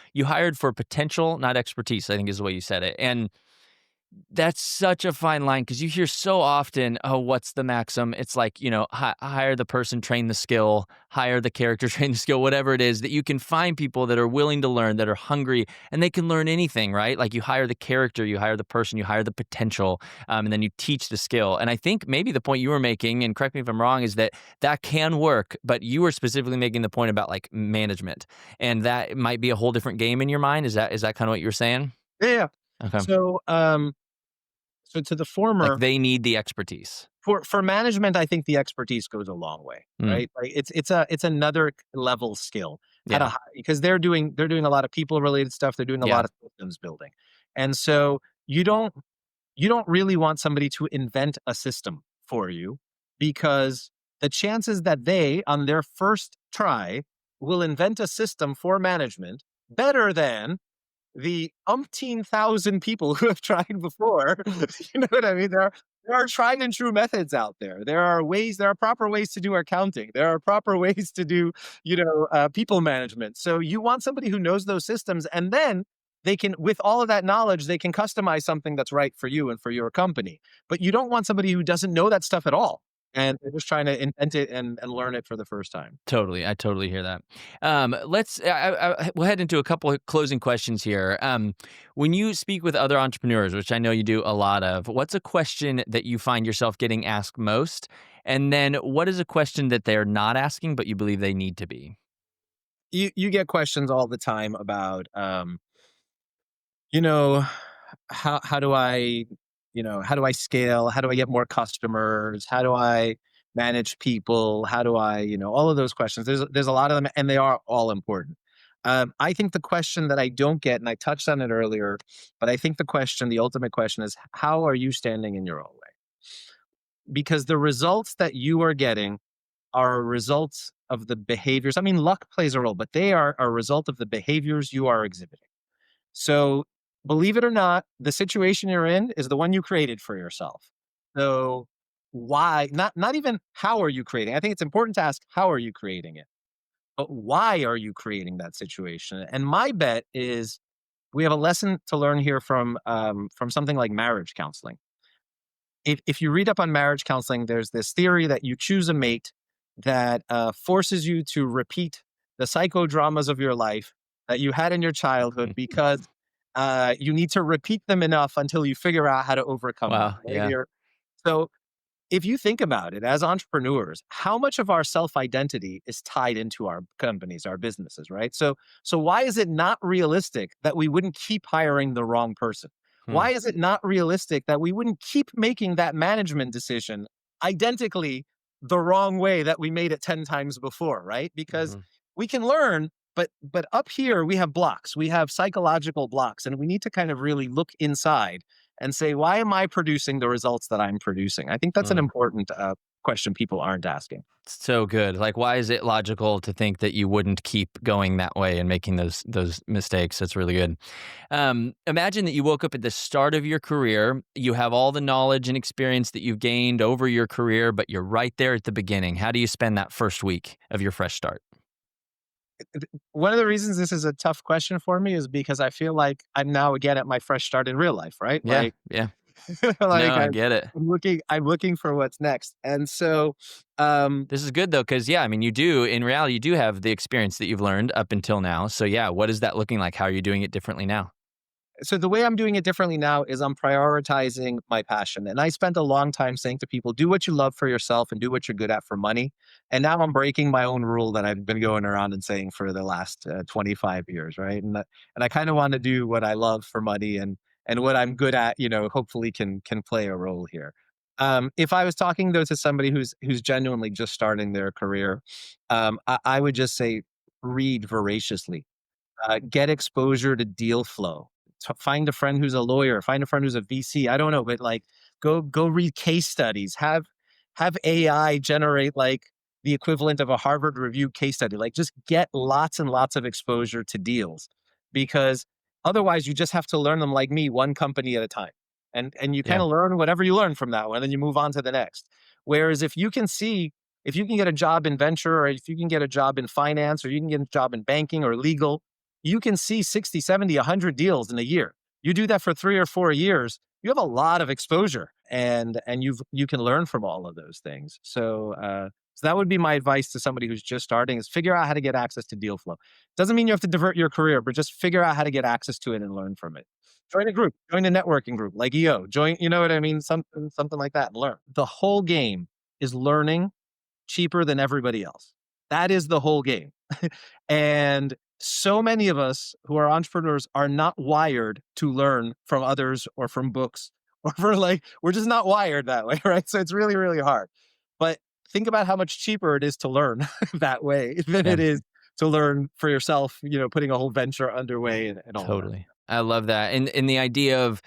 potential, not expertise, I think is the way you said it. And that's such a fine line because you hear so often, oh, what's the maxim? It's like, hire the person, train the skill, hire the character, train the skill, whatever it is, that you can find people that are willing to learn, that are hungry, and they can learn anything, right? Like you hire the character, you hire the person, you hire the potential, and then you teach the skill. And I think maybe the point you were making, and correct me if I'm wrong, is that that can work, but you were specifically making the point about like management, and that might be a whole different game in your mind. Is that kind of what you were saying? Yeah. Yeah. Okay. So to the Like former, they need the expertise. for management, I think the expertise goes a long way, Mm. right? Like it's another level skill Yeah. because they're doing a lot of people related stuff. They're doing a Yeah. lot of systems building, and so you don't really want somebody to invent a system for you, because the chances that they, on their first try, will invent a system for management better than the umpteen thousand people who have tried before. You know what I mean? There are tried and true methods out there. There are proper ways to do accounting. There are proper ways to do, people management. So you want somebody who knows those systems, and then they can, with all of that knowledge, they can customize something that's right for you and for your company. But you don't want somebody who doesn't know that stuff at all. And they're just trying to invent it and learn it for the first time. Totally, I totally hear that. We'll head into a couple of closing questions here. When you speak with other entrepreneurs, which I know you do a lot of, what's a question that you find yourself getting asked most? And then what is a question that they're not asking, but you believe they need to be? You get questions all the time about, you know, how do I, how do I scale? How do I get more customers? How do I manage people? How do I, all of those questions. There's a lot of them, and they are all important. I think the question that I don't get, and I touched on it earlier, but I think the ultimate question is, how are you standing in your own way? Because the results that you are getting are results of the behaviors. I mean, luck plays a role, but they are a result of the behaviors you are exhibiting. So, believe it or not, the situation you're in is the one you created for yourself. So, why not even how are you creating? I think it's important to ask how are you creating it? But why are you creating that situation? And my bet is we have a lesson to learn here from something like marriage counseling. If you read up on marriage counseling, there's this theory that you choose a mate that forces you to repeat the psychodramas of your life that you had in your childhood because you need to repeat them enough until you figure out how to overcome them. Wow, Right? yeah. So if you think about it as entrepreneurs, how much of our self-identity is tied into our companies, our businesses, right? So why is it not realistic that we wouldn't keep hiring the wrong person? Hmm. Why is it not realistic that we wouldn't keep making that management decision identically the wrong way that we made it 10 times before, right? Because Mhm. we can learn, but up here we have blocks. We have psychological blocks, and we need to kind of really look inside and say, why am I producing the results that I'm producing? I think that's an Mm. important question people aren't asking. So good. Like, why is it logical to think that you wouldn't keep going that way and making those mistakes? That's really good. Imagine that you woke up at the start of your career. You have all the knowledge and experience that you've gained over your career, but you're right there at the beginning. How do you spend that first week of your fresh start? One of the reasons this is a tough question for me is because I feel like I'm now again at my fresh start in real life, right? Yeah, yeah. No, Like I get it. I'm looking for what's next. And so um This is good though, because yeah, I mean, in reality, you do have the experience that you've learned up until now. So yeah, what is that looking like? How are you doing it differently now? so the way I'm doing it differently now is I'm prioritizing my passion. And I spent a long time saying to people, do what you love for yourself and do what you're good at for money. And now I'm breaking my own rule that I've been going around and saying for the last 25 years, right? And I kind of want to do what I love for money, and what I'm good at, hopefully can play a role here. If I was talking though to somebody who's genuinely just starting their career, I would just say read voraciously, get exposure to deal flow. Find a friend who's a lawyer. Find a friend who's a VC. I don't know, but like go read case studies. Have AI generate like the equivalent of a Harvard Review case study. Like just get lots and lots of exposure to deals, because otherwise you just have to learn them like me, one company at a time, and you kind Yeah, of learn whatever you learn from that one, and then you move on to the next. Whereas if you can get a job in venture, or if you can get a job in finance, or you can get a job in banking or legal, you can see 60, 70, 100 deals in a year. You do that for 3 or 4 years, you have a lot of exposure, and you can learn from all of those things. So that would be my advice to somebody who's just starting: is figure out how to get access to deal flow. Doesn't mean you have to divert your career, but just figure out how to get access to it and learn from it. Join a group, join a networking group like EO, join, you know what I mean? Something like that, and learn. The whole game is learning cheaper than everybody else. That is the whole game. And so many of us who are entrepreneurs are not wired to learn from others or from books or for like, we're just not wired that way, right? So it's really, really hard. But think about how much cheaper it is to learn that way than yeah. it is to learn for yourself, putting a whole venture underway and all of that. Totally. I love that. And the idea of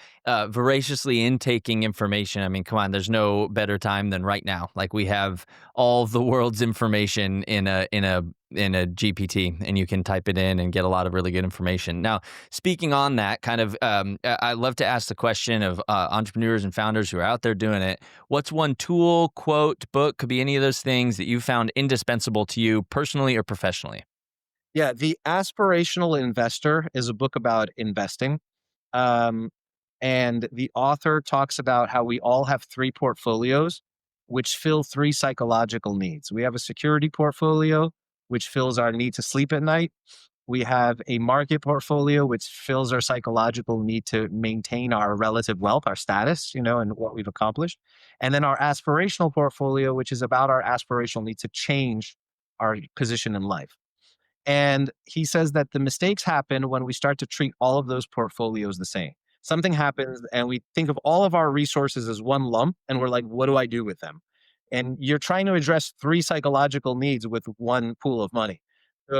voraciously intaking information. I mean, come on, there's no better time than right now. Like we have all the world's information in a GPT, and you can type it in and get a lot of really good information. Now, speaking on that, kind of, I love to ask the question of entrepreneurs and founders who are out there doing it. What's one tool, quote, book, could be any of those things that you found indispensable to you personally or professionally? Yeah, The Aspirational Investor is a book about investing. Um, and the author talks about how we all have three portfolios, which fill three psychological needs. We have a security portfolio, which fills our need to sleep at night. We have a market portfolio, which fills our psychological need to maintain our relative wealth, our status, and what we've accomplished. And then our aspirational portfolio, which is about our aspirational need to change our position in life. And he says that the mistakes happen when we start to treat all of those portfolios the same. Something happens and we think of all of our resources as one lump and we're like, what do I do with them? And you're trying to address three psychological needs with one pool of money.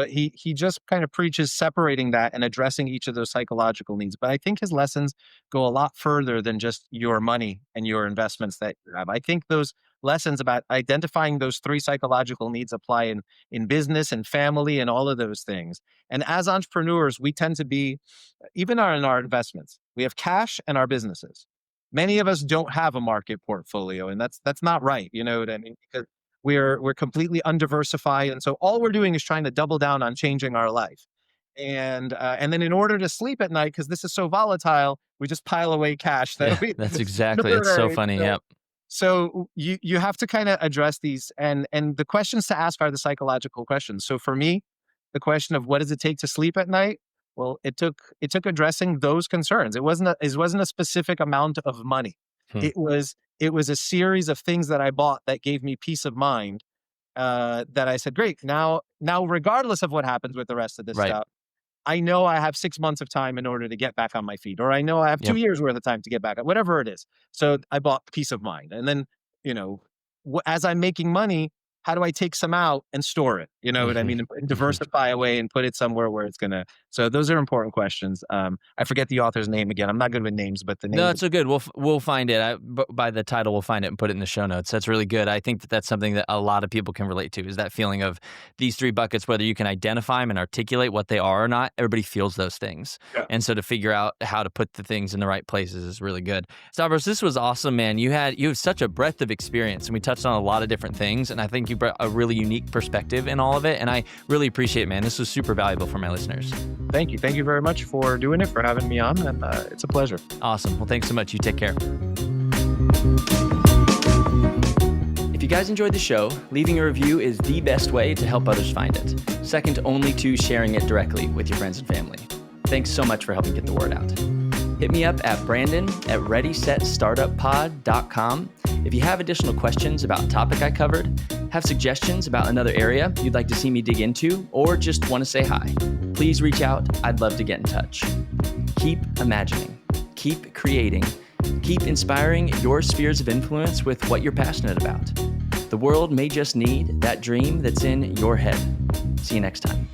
He just kind of preaches separating that and addressing each of those psychological needs. But I think his lessons go a lot further than just your money and your investments that you have. I think those lessons about identifying those three psychological needs apply in business and family and all of those things. And as entrepreneurs, we tend to be, even in our investments, we have cash and our businesses. Many of us don't have a market portfolio, and that's not right. You know what I mean? Because we're completely undiversified, and so all we're doing is trying to double down on changing our life. And then in order to sleep at night, because this is so volatile, we just pile away cash Yeah, that we that's just exactly. It's so right. funny. Yep. So you have to kind of address these, and the questions to ask are the psychological questions. So for me, the question of what does it take to sleep at night? Well, it took addressing those concerns. It wasn't a specific amount of money. Hmm. It was a series of things that I bought that gave me peace of mind. That I said, great. Now, regardless of what happens with the rest of this Right. stuff, I know I have 6 months of time in order to get back on my feet, or I know I have 2 Yep. years worth of time to get back, whatever it is. So I bought peace of mind. And then, you know, as I'm making money, how do I take some out and store it? You know what I Hmm. mean? And Hmm. diversify away and put it somewhere where it's gonna. So those are important questions. I forget the author's name again. I'm not good with names, but the No, names. it's so good. We'll find it. By the title, we'll find it and put it in the show notes. That's really good. I think that that's something that a lot of people can relate to, is that feeling of these three buckets, whether you can identify them and articulate what they are or not. Everybody feels those things. Yeah. And so to figure out how to put the things in the right places is really good. Stavros, this was awesome, man. You have such a breadth of experience, and we touched on a lot of different things. And I think you brought a really unique perspective in all of it. And I really appreciate it, man. This was super valuable for my listeners. Thank you. Thank you very much for doing it, for having me on, and it's a pleasure. Awesome. Well, thanks so much. You take care. If you guys enjoyed the show, leaving a review is the best way to help others find it, second only to sharing it directly with your friends and family. Thanks so much for helping get the word out. Hit me up at brandon@readysetstartuppod.com if you have additional questions about a topic I covered, have suggestions about another area you'd like to see me dig into, or just want to say hi. Please reach out. I'd love to get in touch. Keep imagining, keep creating, keep inspiring your spheres of influence with what you're passionate about. The world may just need that dream that's in your head. See you next time.